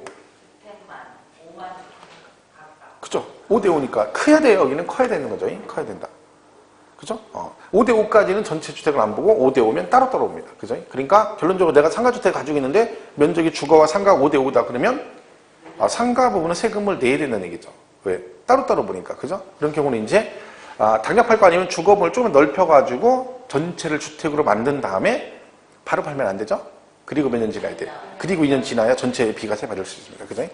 그죠? 5대5니까 커야 돼요. 여기는 커야 되는 거죠. 커야 된다. 그죠? 5대5까지는 전체 주택을 안 보고 5대5면 따로따로 봅니다. 그죠? 그러니까 결론적으로 내가 상가주택을 가지고 있는데 면적이 주거와 상가 5대5다 그러면 상가 부분은 세금을 내야 된다는 얘기죠. 왜? 따로따로 보니까. 그죠? 그런 경우는 이제 당장 팔 거 아니면 주거분을 조금 넓혀가지고 전체를 주택으로 만든 다음에 바로 팔면 안 되죠? 그리고 몇 년 지나야 돼요. 그리고 2년 지나야 전체 비과세 받을 수 있습니다. 그죠?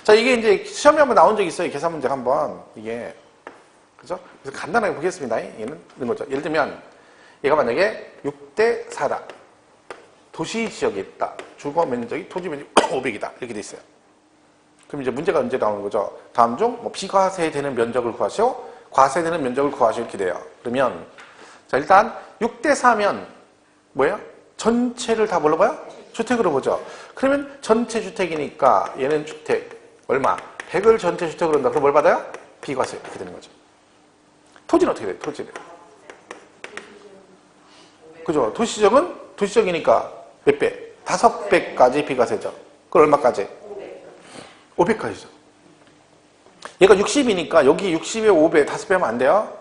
자, 이게 이제 시험에 한번 나온 적이 있어요. 계산 문제가 한번. 이게. 그죠? 그래서 간단하게 보겠습니다. 얘는 이런 거죠. 예를 들면, 얘가 만약에 6대4다. 도시 지역에 있다. 주거 면적이, 토지 면적이 500이다. 이렇게 돼 있어요. 그럼 이제 문제가 언제 나오는 거죠? 다음 중, 비과세되는 면적을 구하시오. 과세되는 면적을 구하시오. 이렇게 돼요. 그러면, 자, 일단, 6대4면, 뭐예요? 전체를 다 뭘로 봐요? 주택으로 보죠. 그러면 전체 주택이니까 얘는 주택 얼마? 100을 전체 주택으로 한다. 그럼 뭘 받아요? 비과세. 이렇게 되는 거죠. 토지는 어떻게 돼요? 토지는. 그죠? 도시적이니까 몇 배? 5배까지 비과세죠. 그걸 얼마까지? 500까지죠. 얘가 60이니까 여기 60에 5배, 5배 하면 안 돼요?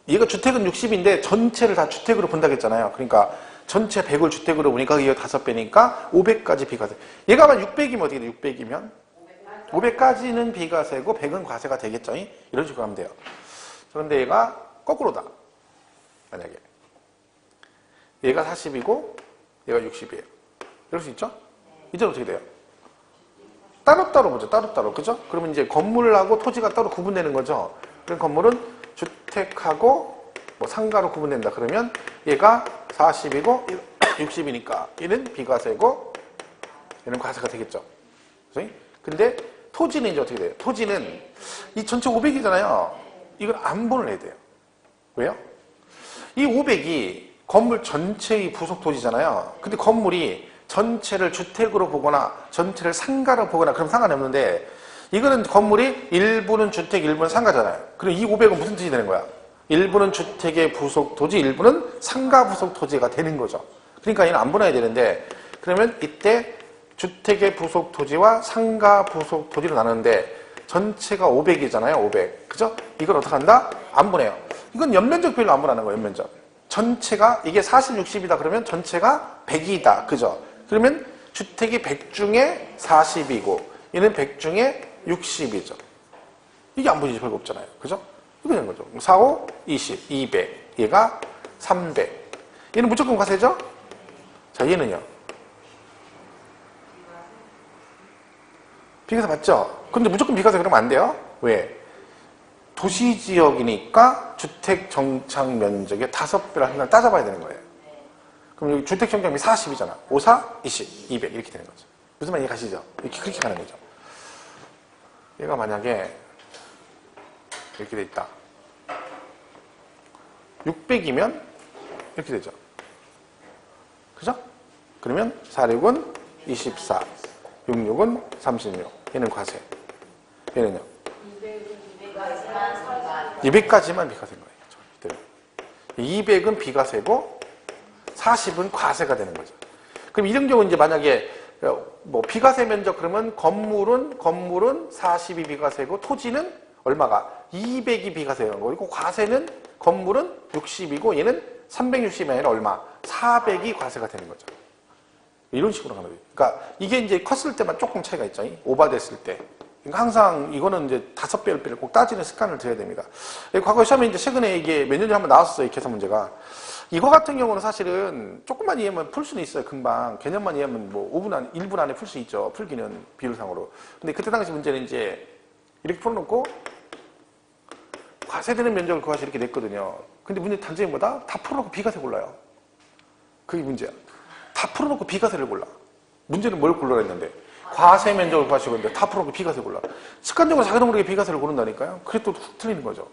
얘가 주택은 60인데 전체를 다 주택으로 본다고 했잖아요. 그러니까 전체 100을 주택으로 보니까 이게 5배니까 500까지 비과세. 얘가 만 600이면 어떻게 돼요? 600이면? 500까지는 비과세고 100은 과세가 되겠죠? 이런 식으로 하면 돼요. 그런데 얘가 거꾸로다. 만약에. 얘가 40이고 얘가 60이에요. 이럴 수 있죠? 이제 어떻게 돼요? 따로따로 보죠. 따로따로. 그죠? 그러면 이제 건물하고 토지가 따로 구분되는 거죠. 그럼 건물은 주택하고 뭐 상가로 구분된다. 그러면 얘가 40이고 60이니까 얘는 비과세고 얘는 과세가 되겠죠. 그죠? 근데 토지는 이제 어떻게 돼요? 토지는 이 전체 500이잖아요. 이걸 안분을 해야 돼요. 왜요? 이 500이 건물 전체의 부속 토지잖아요. 근데 건물이 전체를 주택으로 보거나 전체를 상가로 보거나 그럼 상관이 없는데 이거는 건물이 일부는 주택, 일부는 상가잖아요. 그럼 이 500은 무슨 뜻이 되는 거야? 일부는 주택의 부속 토지, 일부는 상가 부속 토지가 되는 거죠. 그러니까 얘는 안 분할이 되는데 그러면 이때 주택의 부속 토지와 상가 부속 토지로 나누는데 전체가 500이잖아요. 500. 그죠? 이걸 어떻게 한다? 안 분해요. 이건 연면적 비율로 안 분하는 거예요. 연면적. 전체가 이게 40, 60이다 그러면 전체가 100이다. 그죠? 그러면 주택이 100 중에 40이고 얘는 100 중에 60이죠. 이게 안 보이지 별거 없잖아요. 그죠? 이거 되는 거죠. 4, 5, 20, 200. 얘가 300. 얘는 무조건 과세죠? 자, 얘는요. 비과세 맞죠? 근데 무조건 비과세 그러면 안 돼요. 왜? 도시지역이니까 주택 정착 면적의 5배를 하나 따져봐야 되는 거예요. 그럼 여기 주택 정착면이 40이잖아. 5, 4, 20, 200 이렇게 되는 거죠. 무슨 말인지 가시죠? 이렇게 그렇게 가는 거죠. 얘가 만약에 이렇게 돼 있다. 600이면 이렇게 되죠. 그죠? 그러면 46은 24, 66은 36. 얘는 과세. 얘는요? 200까지만 비과세인 거예요. 200은 비과세고 40은 과세가 되는 거죠. 그럼 이런 경우 이제 만약에 뭐 비과세 면적 그러면 건물은 40이 비과세고 토지는 얼마가 200이 비과세라는 거고 과세는 건물은 60이고 얘는 360이 아니라 얼마 400이 과세가 되는 거죠. 이런 식으로 가는 거예요. 그러니까 이게 이제 컸을 때만 조금 차이가 있죠. 오버됐을 때. 그러니까 항상 이거는 이제 5배, 10배를 꼭 따지는 습관을 들여야 됩니다. 과거 시험에 이제 최근에 이게 몇 년 전에 한번 나왔었어요. 이 계산 문제가. 이거 같은 경우는 사실은 조금만 이해하면 풀 수는 있어요. 금방. 개념만 이해하면 뭐 5분 안에, 1분 안에 풀 수 있죠. 풀기는 비율상으로. 근데 그때 당시 문제는 이제 이렇게 풀어놓고 과세되는 면적을 구하시 이렇게 냈거든요. 근데 문제 단점이 뭐다? 다 풀어놓고 비과세 골라요. 그게 문제야. 다 풀어놓고 비과세를 골라. 문제는 뭘 골라라 했는데 과세 면적을 구하시고 있는데 다 풀어놓고 비과세 골라. 습관적으로 자기도 모르게 비과세를 고른다니까요. 그게 또 훅 틀리는 거죠.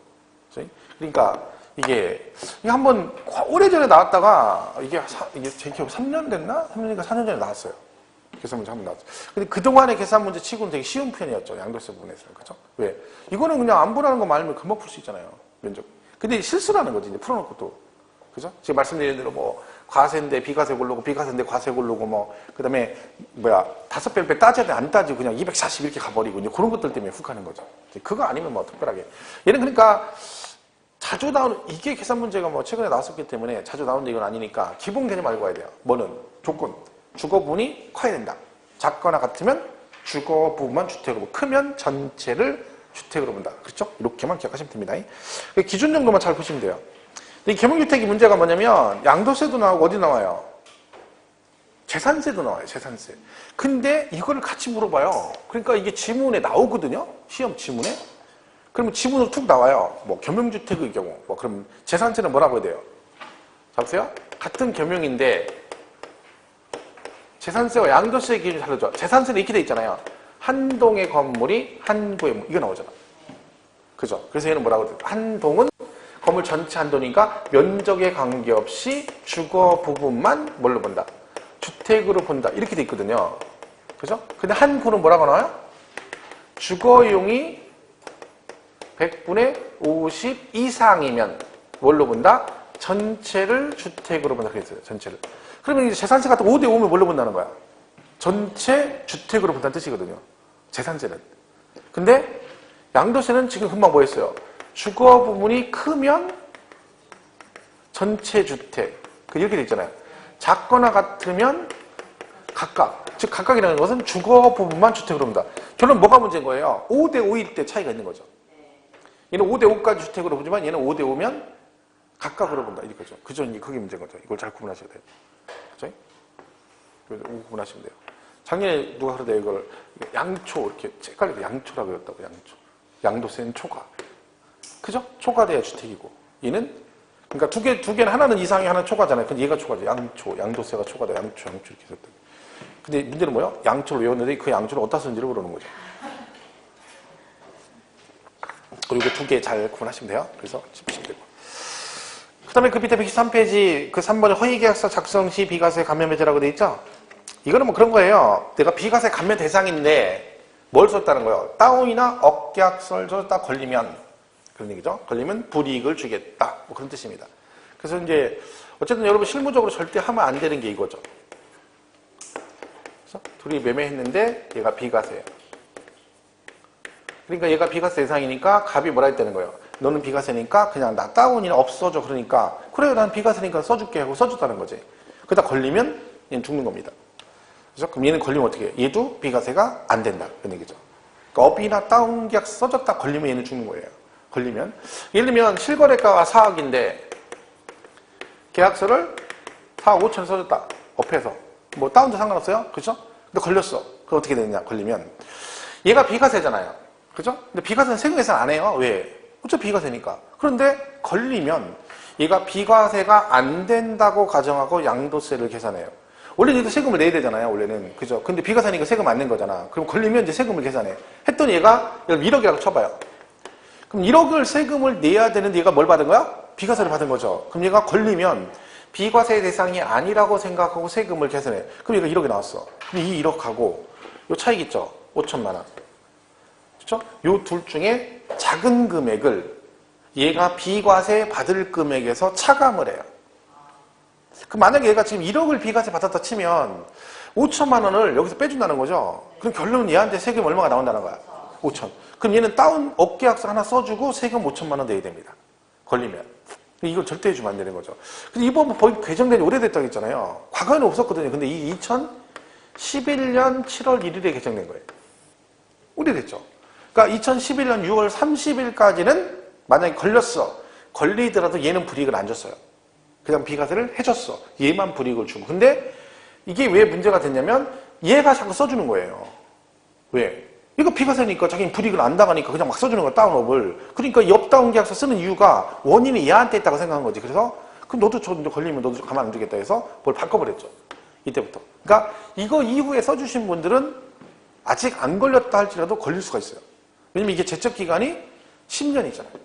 그러니까 이게 한번 오래전에 나왔다가 이게 제 기억 3년 됐나? 3년인가 4년 전에 나왔어요. 계산 문제 한번 나왔죠. 근데 그동안의 계산 문제 치고는 되게 쉬운 편이었죠. 양도세 부분에서는. 그죠? 왜? 이거는 그냥 안 분하는 거 말면 금방 풀 수 있잖아요. 면적. 근데 실수라는 거지. 이제 풀어놓고 또. 그죠? 지금 말씀드린 대로 뭐 과세인데 비과세 고르고 비과세인데 과세 고르고 뭐 그다음에 5배 따져야 돼 안 따지고 그냥 240 이렇게 가버리고 이제 그런 것들 때문에 훅 하는 거죠. 그거 아니면 뭐 특별하게 얘는 그러니까 자주 나오는 이게 계산 문제가 뭐 최근에 나왔었기 때문에 자주 나오는 이건 아니니까 기본 개념 알고 가야 돼요. 뭐는 조건 주거 부분이 커야 된다. 작거나 같으면 주거 부분만 주택으로 크면 전체를 주택으로 본다. 그렇죠? 이렇게만 기억하시면 됩니다. 기준 정도만 잘 보시면 돼요. 이 계몽주택이 문제가 뭐냐면 양도세도 나오고 어디 나와요? 재산세도 나와요. 재산세. 근데 이거를 같이 물어봐요. 그러니까 이게 지문에 나오거든요. 시험 지문에. 그러면 지문으로 툭 나와요. 뭐 겸용주택의 경우. 뭐 그럼 재산세는 뭐라고 해야 돼요? 잡으세요? 같은 겸용인데 재산세와 양도세 기준이 다르죠. 재산세는 이렇게 돼 있잖아요. 한 동의 건물이 한 구의 이거 나오잖아. 그죠? 그래서 얘는 뭐라고 해요? 한 동은 건물 전체 한도니까 면적에 관계없이 주거 부분만 뭘로 본다? 주택으로 본다. 이렇게 돼 있거든요. 그죠? 근데 한 구는 뭐라고 나와요? 주거용이 100분의 50 이상이면 뭘로 본다? 전체를 주택으로 본다. 그랬어요. 전체를. 그러면 이제 재산세 같은 5대 5면 뭘로 본다는 거야? 전체 주택으로 본다는 뜻이거든요. 재산세는. 근데 양도세는 지금 금방 뭐 했어요? 주거 부분이 크면 전체 주택. 이렇게 돼 있잖아요. 작거나 같으면 각각. 즉, 각각이라는 것은 주거 부분만 주택으로 본다. 결론 뭐가 문제인 거예요? 5대 5일 때 차이가 있는 거죠. 얘는 5대 5까지 주택으로 보지만 얘는 5대 5면 각각으로 본다. 이거죠. 그죠? 그게 문제인 거죠. 이걸 잘 구분하셔야 돼요. 그죠? 구분하시면 돼요. 작년에 누가 그러대 이걸 양초 이렇게 헷갈리고 양초라고 그랬다고 양초. 양도세는 초과. 그죠? 초과돼야 주택이고. 얘는 그러니까 두 개는 하나는 이상이 하나는 초과잖아요. 근데 얘가 초과죠. 양초, 양도세가 초과돼. 양초 이렇게 됐다. 근데 문제는 뭐예요? 양초를 외웠는데 그 양초를 어디다 쓰는지를 모르는 거죠. 그리고 두 개 잘 구분하시면 돼요. 그래서 짚으시면 되고. 다음에 그 밑에 113페이지 그 3번에 허위계약서 작성 시 비과세 감면 배제라고 돼 있죠? 이거는 뭐 그런 거예요. 내가 비과세 감면 대상인데 뭘 썼다는 거예요? 다운이나 억계약서를 썼다 걸리면, 그런 얘기죠. 걸리면 불이익을 주겠다. 뭐 그런 뜻입니다. 그래서 이제 어쨌든 여러분 실무적으로 절대 하면 안 되는 게 이거죠. 그래서 둘이 매매했는데 얘가 비과세예요. 그러니까 얘가 비과세 대상이니까 갑이 뭐라 했다는 거예요. 너는 비과세니까 그냥 나 다운이나 없어줘. 그러니까 그래요, 난 비과세니까 써줄게 하고 써줬다는 거지. 그러다 걸리면 얘는 죽는 겁니다. 그죠? 그럼 얘는 걸리면 어떻게 해요? 얘도 비과세가 안 된다. 그런 얘기죠. 그러니까 업이나 다운 계약 써줬다 걸리면 얘는 죽는 거예요. 걸리면. 예를 들면 실거래가가 4억인데 계약서를 4억 5천 써줬다. 업해서. 뭐 다운도 상관없어요. 그죠? 근데 걸렸어. 그럼 어떻게 되느냐? 걸리면. 얘가 비과세잖아요. 그죠? 근데 비과세는 세금 계산 안 해요. 왜? 어차피 비과세니까. 그런데 걸리면 얘가 비과세가 안 된다고 가정하고 양도세를 계산해요. 원래 얘도 세금을 내야 되잖아요. 원래는. 그죠? 근데 비과세니까 세금 안 낸 거잖아. 그럼 걸리면 이제 세금을 계산해. 했더니 얘가 1억이라고 쳐봐요. 그럼 1억을 세금을 내야 되는데 얘가 뭘 받은 거야? 비과세를 받은 거죠. 그럼 얘가 걸리면 비과세 대상이 아니라고 생각하고 세금을 계산해. 그럼 얘가 1억이 나왔어. 그럼 이 1억하고 요 차익 있죠? 5천만 원. 그렇죠? 요 둘 중에 작은 금액을 얘가 비과세 받을 금액에서 차감을 해요. 그럼 만약에 얘가 지금 1억을 비과세 받았다 치면 5천만 원을 여기서 빼준다는 거죠. 그럼 결론은 얘한테 세금 얼마가 나온다는 거야? 5천. 그럼 얘는 다운 업계약서 하나 써주고 세금 5천만 원 내야 됩니다. 걸리면. 이걸 절대 해주면 안 되는 거죠. 근데 이번 법 개정된 지 오래됐다고 했잖아요. 과거에는 없었거든요. 근데 이 2011년 7월 1일에 개정된 거예요. 오래됐죠. 그러니까 2011년 6월 30일까지는 만약에 걸렸어. 걸리더라도 얘는 불이익을 안 줬어요. 그냥 비과세를 해줬어. 얘만 불이익을 주고. 근데 이게 왜 문제가 됐냐면 얘가 자꾸 써주는 거예요. 왜? 이거 비과세니까 자기는 불이익을 안 당하니까 그냥 막 써주는 거야, 다운업을. 그러니까 옆다운 계약서 쓰는 이유가 원인이 얘한테 있다고 생각한 거지. 그래서 그럼 너도 저 걸리면 너도 가만 안 두겠다 해서 뭘 바꿔버렸죠. 이때부터. 그러니까 이거 이후에 써주신 분들은 아직 안 걸렸다 할지라도 걸릴 수가 있어요. 왜냐면 이게 제척기간이 10년이잖아요.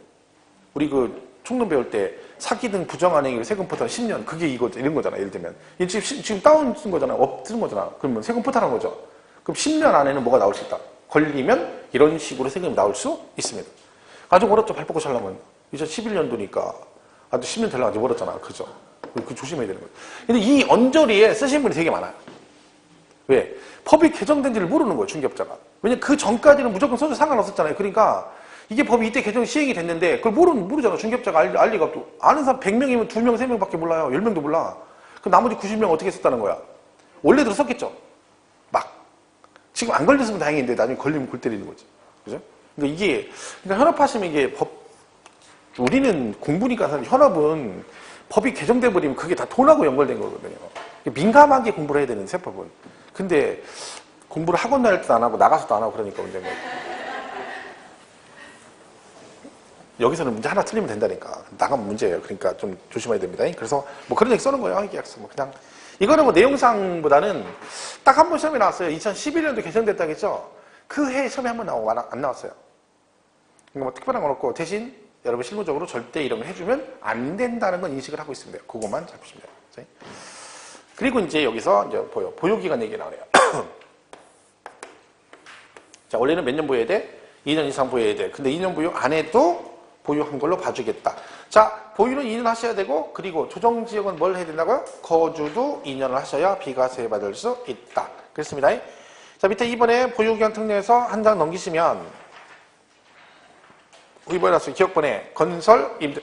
우리 그 총론 배울 때 사기 등 부정한 행위 세금 포탈 10년. 그게 이런 거잖아. 예를 들면. 지금 다운 쓴 거잖아. 업 쓴 거잖아. 그러면 세금 포탈한 거죠. 그럼 10년 안에는 뭐가 나올 수 있다. 걸리면 이런 식으로 세금이 나올 수 있습니다. 아주 어렵죠. 발 뻗고 살려면. 2011년도니까. 아주 10년 되려면 아주 멀었잖아. 그죠? 그 조심해야 되는 거예요. 근데 이 언저리에 쓰신 분이 되게 많아요. 왜? 법이 개정된지를 모르는 거예요. 중개업자가. 왜냐면 그 전까지는 무조건 써도 상관없었잖아요. 그러니까 이게 법이 이때 개정 시행이 됐는데 그걸 모르잖아. 중개업자가 알 리가 없고. 아는 사람 100명이면 2명, 3명밖에 몰라요. 10명도 몰라. 그럼 나머지 90명 어떻게 썼다는 거야? 원래대로 썼겠죠. 막. 지금 안 걸렸으면 다행인데 나중에 걸리면 골 때리는 거지. 그죠? 그러니까 현업하시면 이게 우리는 공부니까 사실 현업은 법이 개정돼 버리면 그게 다 돈하고 연결된 거거든요. 민감하게 공부를 해야 되는 세법은. 근데 공부를 학원 다닐 때도 안 하고 나가서도 안 하고 그러니까 문제인 거예요. 여기서는 문제 하나 틀리면 된다니까. 나가면 문제예요. 그러니까 좀 조심해야 됩니다. 그래서 뭐 그런 얘기 써는 거예요. 계약서. 뭐 그냥. 이거는 뭐 내용상보다는 딱 한 번 시험에 나왔어요. 2011년도 개정됐다고 했죠? 그 해 시험에 한 번 나오고 안 나왔어요. 그러니까 뭐 특별한 건 없고 대신 여러분 실무적으로 절대 이런 걸 해주면 안 된다는 건 인식을 하고 있습니다. 그것만 잘 보시면 돼요. 그리고 이제 여기서 이제 보유기간 얘기 나오네요. 자, 원래는 몇 년 보유해야 돼? 2년 이상 보유해야 돼. 근데 2년 보유 안 해도 보유한 걸로 봐주겠다. 자, 보유는 2년 하셔야 되고, 그리고 조정지역은 뭘 해야 된다고요? 거주도 2년을 하셔야 비과세 받을 수 있다. 그렇습니다. 자, 밑에 이번에 보유기간 특례에서 한 장 넘기시면, 이번에 나왔어요. 기억번에 건설 임대.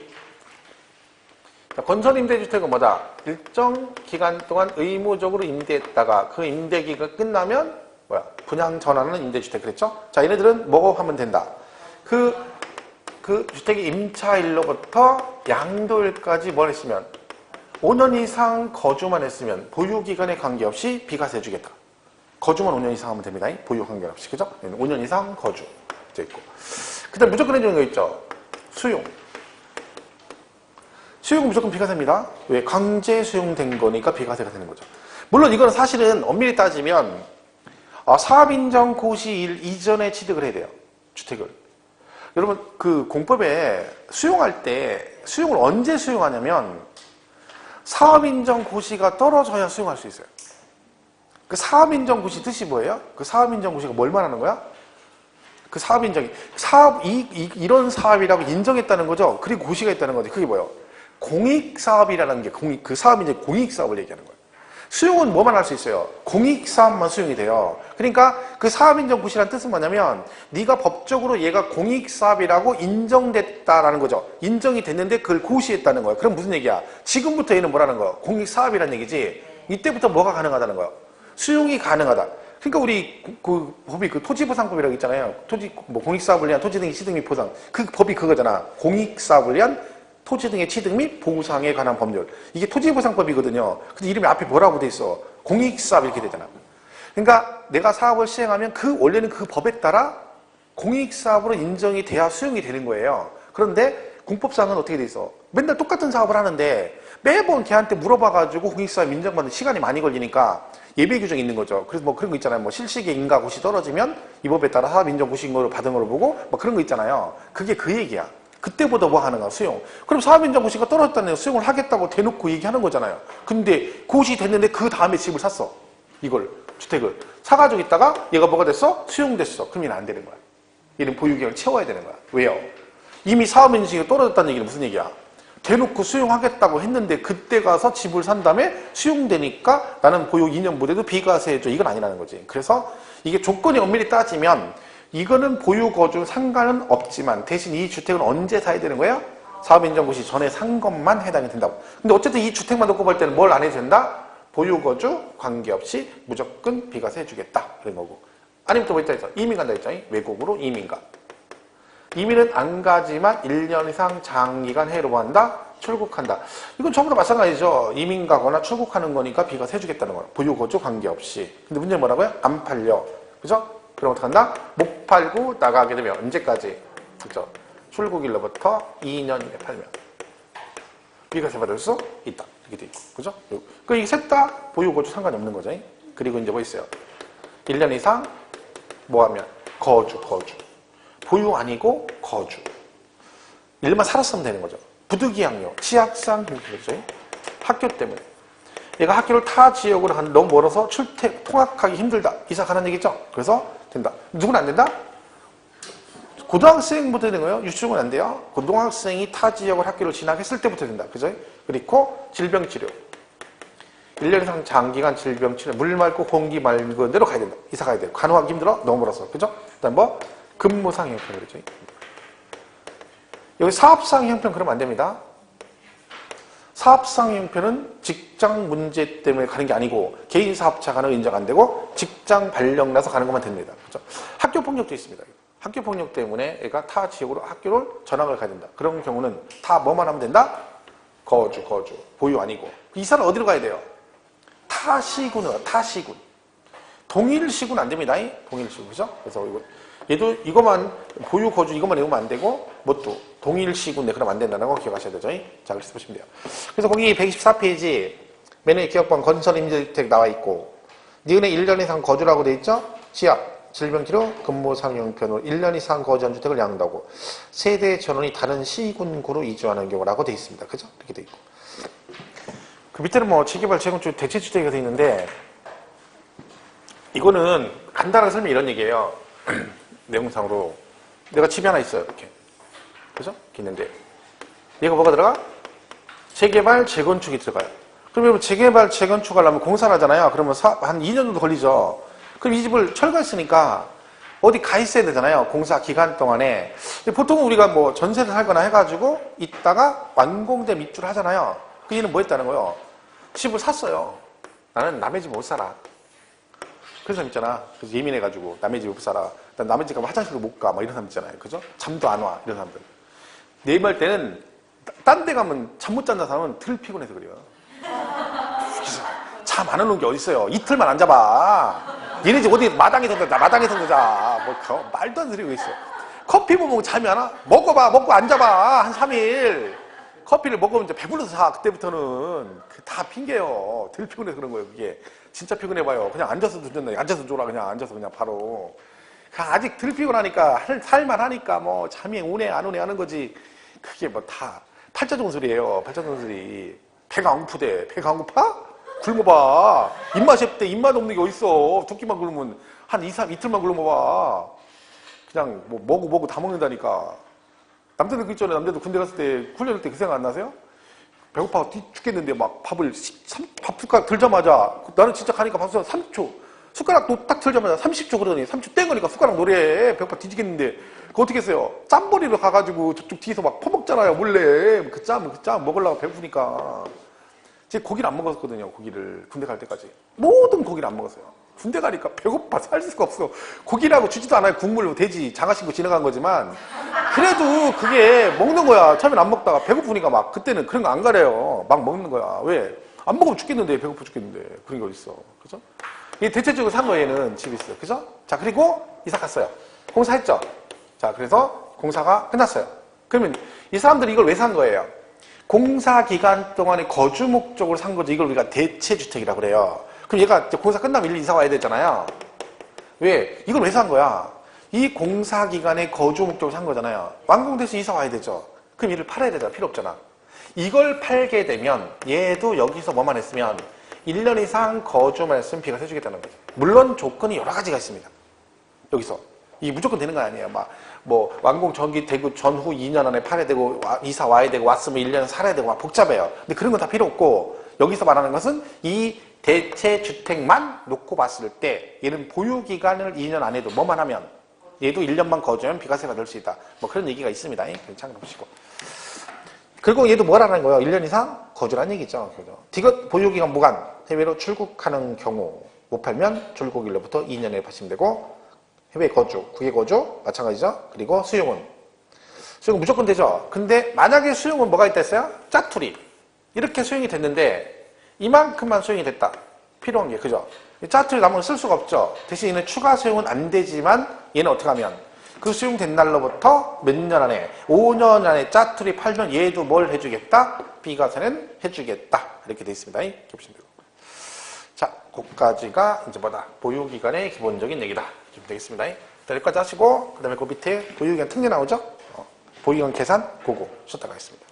자, 건설 임대주택은 뭐다? 일정 기간 동안 의무적으로 임대했다가 그 임대기가 끝나면 분양 전환하는 임대주택 그랬죠? 자, 얘네들은 뭐 하면 된다? 그 주택의 임차일로부터 양도일까지 뭘 했으면 5년 이상 거주만 했으면 보유기간에 관계없이 비과세 해주겠다. 거주만 5년 이상 하면 됩니다. 보유 관계없이. 그죠? 5년 이상 거주. 되어 있고. 그 다음 무조건 해주는 거 있죠? 수용. 수용은 무조건 비과세입니다. 왜? 강제 수용된 거니까 비과세가 되는 거죠. 물론 이거는 사실은 엄밀히 따지면 사업인정 고시일 이전에 취득을 해야 돼요. 주택을. 여러분 그 공법에 수용할 때 수용을 언제 수용하냐면 사업인정고시가 떨어져야 수용할 수 있어요. 그 사업인정고시 뜻이 뭐예요? 그 사업인정고시가 뭘 말하는 거야? 그 사업인정이 이런 사업이라고 인정했다는 거죠. 그리고 고시가 있다는 거지. 그게 뭐예요? 공익사업이라는 게 그 사업이 이제 공익사업을 얘기하는 거예요. 수용은 뭐만 할 수 있어요? 공익사업만 수용이 돼요. 그러니까 그 사업인정고시라는 뜻은 뭐냐면 네가 법적으로 얘가 공익사업이라고 인정됐다라는 거죠. 인정이 됐는데 그걸 고시했다는 거예요. 그럼 무슨 얘기야? 지금부터 얘는 뭐라는 거예요? 공익사업이라는 얘기지. 이때부터 뭐가 가능하다는 거예요? 수용이 가능하다. 그러니까 우리 그 법이 그 토지보상법이라고 있잖아요. 공익사업을 위한 토지 등의 취득 및 보상. 그 법이 그거잖아. 공익사업을 위한 토지 등의 취득 및 보상에 관한 법률. 이게 토지보상법이거든요. 근데 이름이 앞에 뭐라고 돼 있어? 공익사업 이렇게 되잖아. 그러니까 내가 사업을 시행하면 원래는 그 법에 따라 공익사업으로 인정이 돼야 수용이 되는 거예요. 그런데 공법상은 어떻게 돼 있어? 맨날 똑같은 사업을 하는데 매번 걔한테 물어봐가지고 공익사업 인정받는 시간이 많이 걸리니까 예외 규정이 있는 거죠. 그래서 뭐 그런 거 있잖아요. 뭐 실시계 인가 고시 떨어지면 이 법에 따라 사업 인정 고시 인가를 받은 걸로 보고 뭐 그런 거 있잖아요. 그게 그 얘기야. 그때보다 뭐 하는 거야? 수용. 그럼 사업 인정 고시가 떨어졌다는 수용을 하겠다고 대놓고 얘기하는 거잖아요. 근데 고시 됐는데 그 다음에 집을 샀어. 이걸 주택을 사가지고 있다가 얘가 뭐가 됐어? 수용됐어. 그럼 얘는 안 되는 거야. 얘는 보유기간을 채워야 되는 거야. 왜요? 이미 사업 인증이 떨어졌다는 얘기는 무슨 얘기야? 대놓고 수용하겠다고 했는데 그때 가서 집을 산 다음에 수용되니까 나는 보유 2년 못해도 비과세해줘. 이건 아니라는 거지. 그래서 이게 조건이 엄밀히 따지면 이거는 보유 거주 상관은 없지만 대신 이 주택은 언제 사야 되는 거예요? 사업인정고시 전에 산 것만 해당이 된다고. 근데 어쨌든 이 주택만 놓고 볼 때는 뭘 안 해도 된다? 보유 거주 관계없이 무조건 비과세 해주겠다. 그런 거고. 아니면 또 뭐 있다 했어? 이민 간다 했죠? 외국으로 이민 가. 이민은 안 가지만 1년 이상 장기간 해외로 한다? 출국한다. 이건 전부 다 마찬가지죠. 이민 가거나 출국하는 거니까 비과세 해주겠다는 거예요. 보유 거주 관계없이. 근데 문제는 뭐라고요? 안 팔려. 그죠? 그럼 어떡한다? 못 팔고 나가게 되면 언제까지? 그죠? 출국일로부터 2년 이내 팔면 비과세 받을 수 있다. 이렇게 돼 있고. 그죠? 그 이게 셋 다 보유 거주 상관이 없는 거죠. 그리고 이제 뭐 있어요? 1년 이상 뭐 하면? 거주. 보유 아니고 거주. 일만 살았으면 되는 거죠. 부득이학료, 취약상 힘들죠. 학교 때문에. 얘가 학교를 타 지역으로 가는 너무 멀어서 통학하기 힘들다. 이사 가는 얘기죠. 그래서 된다. 누구는 안 된다? 고등학생부터 되는 거예요. 유치원은 안 돼요. 고등학생이 타 지역을 학교를 진학했을 때부터 된다. 그죠? 그리고 질병치료. 1년 이상 장기간 질병치료. 물 맑고 공기 맑은 데로 가야 된다. 이사 가야 돼요. 간호하기 힘들어? 너무 멀어서. 그죠? 그 다음 뭐? 근무상 형편 그러죠. 여기 사업상 형편 그러면 안 됩니다. 사업상 형편은 직장 문제 때문에 가는 게 아니고 개인 사업자가는 인정 안 되고 직장 발령 나서 가는 것만 됩니다. 그렇죠? 학교 폭력도 있습니다. 학교 폭력 때문에 애가 타 지역으로 학교를 전학을 가야 된다. 그런 경우는 다 뭐만 하면 된다? 거주. 보유 아니고. 이사를 어디로 가야 돼요? 타시군으로. 타시군. 동일시군 안 됩니다. 동일시군. 그죠? 그래서 얘도 이것만 보유 거주 이것만 외우면 안 되고 뭣도 동일시군 네 그럼 안 된다는 거 기억하셔야 되죠. 자, 그래서 보시면 돼요. 그래서 거기 124페이지 맨 위에 기업방 건설 임대주택 나와 있고 니은에 1년 이상 거주라고 돼 있죠. 취약, 질병치료, 근무상형편으로 1년 이상 거주한 주택을 양도하고 세대 전원이 다른 시군구로 이주하는 경우라고 돼 있습니다. 그죠? 이렇게 돼 있고 그 밑에는 뭐 재개발, 재건축, 대체주택이 돼 있는데 이거는 간단하게 설명 이런 얘기예요. 내용상으로 내가 집이 하나 있어요. 이렇게. 그죠? 이렇게 있는데 얘가 뭐가 들어가? 재개발, 재건축이 들어가요. 그러면 재개발, 재건축하려면 공사를 하잖아요. 그러면 한 2년 정도 걸리죠. 그럼 이 집을 철거했으니까 어디 가 있어야 되잖아요. 공사 기간 동안에. 근데 보통 우리가 뭐 전세를 살거나 해가지고 있다가 완공되면 입주를 하잖아요. 그 얘는 뭐 했다는 거예요? 집을 샀어요. 나는 남의 집 못 살아. 그런 사람 있잖아. 그래서 예민해가지고 남의 집 못 살아. 남의 집 가면 화장실도 못 가. 막 이런 사람 있잖아요. 그죠? 잠도 안 와. 이런 사람들. 내 말 때는 딴 데 가면 잠 못 잔다 사람은 덜 피곤해서 그래요. 잠 안 오는 게 어딨어요. 이틀만 안 잡아. 얘네 집 어디 마당에서 자자. 뭐 말도 안 되는 거 있어. 커피 못 먹으면 잠이 안 와? 먹어봐. 먹고 안 잡아. 한 3일. 커피를 먹으면 이제 배불러서 자. 그때부터는 다 핑계요. 덜 피곤해서 그런 거예요. 그게 진짜 피곤해봐요. 그냥 앉아서 듣는다. 앉아서 줘라. 그냥 앉아서 그냥 바로. 아직 덜 피곤하니까 살만하니까 뭐 잠이 오네 안 오네 하는 거지. 그게 뭐 다 팔자 좋은 소리예요. 팔자 좋은 소리. 배가 안 고프대. 배가 안 고파? 굶어봐. 입맛이 없대. 입맛 없는 게 어딨어. 두 끼만 굶으면 한 2, 3 이틀만 굶어봐. 그냥 뭐 먹고 다 먹는다니까. 남자들 그 있잖아요. 남자들 군대 갔을 때 훈련할 때 그 생각 안 나세요? 배고파 죽겠는데 막 밥을 밥 숟가락 들자마자 나는 진짜 가니까 밥 숟가락 3초 숟가락 딱 들자마자 30초 그러더니 30초 땡거니까 숟가락 노래 배고파 뒤지겠는데 그거 어떻게 했어요? 짬버리로 가가지고 저쪽 뒤에서 막 퍼먹잖아요 몰래 그 짬 먹으려고 배고프니까 제 고기를 안 먹었거든요. 고기를 군대 갈 때까지 모든 고기를 안 먹었어요. 군대 가니까 배고파 살 수가 없어. 고기라고 주지도 않아요. 국물 돼지 장아신고 지나간 거지만 그래도 그게 먹는 거야. 처음엔 안 먹다가 배고프니까 막 그때는 그런 거 안 가려요. 막 먹는 거야. 왜? 안 먹으면 죽겠는데 배고파 죽겠는데 그런 게 어딨어. 그죠? 이 대체적으로 산 거에는 집에 있어요. 그죠? 자 그리고 이사 갔어요. 공사했죠. 자 그래서 공사가 끝났어요. 그러면 이 사람들이 이걸 왜 산 거예요? 공사 기간 동안에 거주 목적으로 산 거죠. 이걸 우리가 대체주택이라고 그래요. 그럼 얘가 공사 끝나면 일일이 이사 와야 되잖아요. 왜? 이걸 왜 산 거야? 이 공사 기간에 거주 목적으로 산 거잖아요. 완공돼서 이사 와야 되죠. 그럼 이를 팔아야 되잖아. 필요 없잖아. 이걸 팔게 되면 얘도 여기서 뭐만 했으면 1년 이상 거주만 했으면 비과세 해주겠다는 거죠. 물론 조건이 여러 가지가 있습니다. 여기서. 이게 무조건 되는 거 아니에요. 뭐 완공 되고 전후 2년 안에 팔아야 되고 이사 와야 되고 왔으면 1년 살아야 되고 막 복잡해요. 근데 그런 건 다 필요 없고 여기서 말하는 것은 이 대체주택만 놓고 봤을 때 얘는 보유기간을 2년 안 해도 뭐만 하면 얘도 1년만 거주하면 비과세 받을 수 있다. 뭐 그런 얘기가 있습니다. 참고보시고. 그리고 얘도 뭐라는 거예요? 1년 이상 거주라는 얘기죠. 디귿 보유기간 무관 해외로 출국하는 경우 못 팔면 출국일로부터 2년에 파시면 되고 해외 거주, 국외 거주 마찬가지죠. 그리고 수용은 무조건 되죠. 근데 만약에 수용은 뭐가 있다 했어요? 짜투리. 이렇게 수용이 됐는데 이만큼만 수용이 됐다. 필요한 게 그죠? 짜투리 남은 걸 쓸 수가 없죠. 대신 얘는 추가 수용은 안 되지만 얘는 어떻게 하면 그 수용된 날로부터 몇 년 안에 5년 안에 짜투리 팔면 얘도 뭘 해주겠다? 비과세는 해주겠다. 이렇게 돼 있습니다. 이렇게 보시면 되고. 자, 그까지가 이제 뭐다? 보유기간의 기본적인 얘기다. 이렇게 되겠습니다. 여기까지 하시고 그 다음에 그 밑에 보유기간 특례 나오죠? 보유기간 계산 그거 쉬었다 가겠습니다.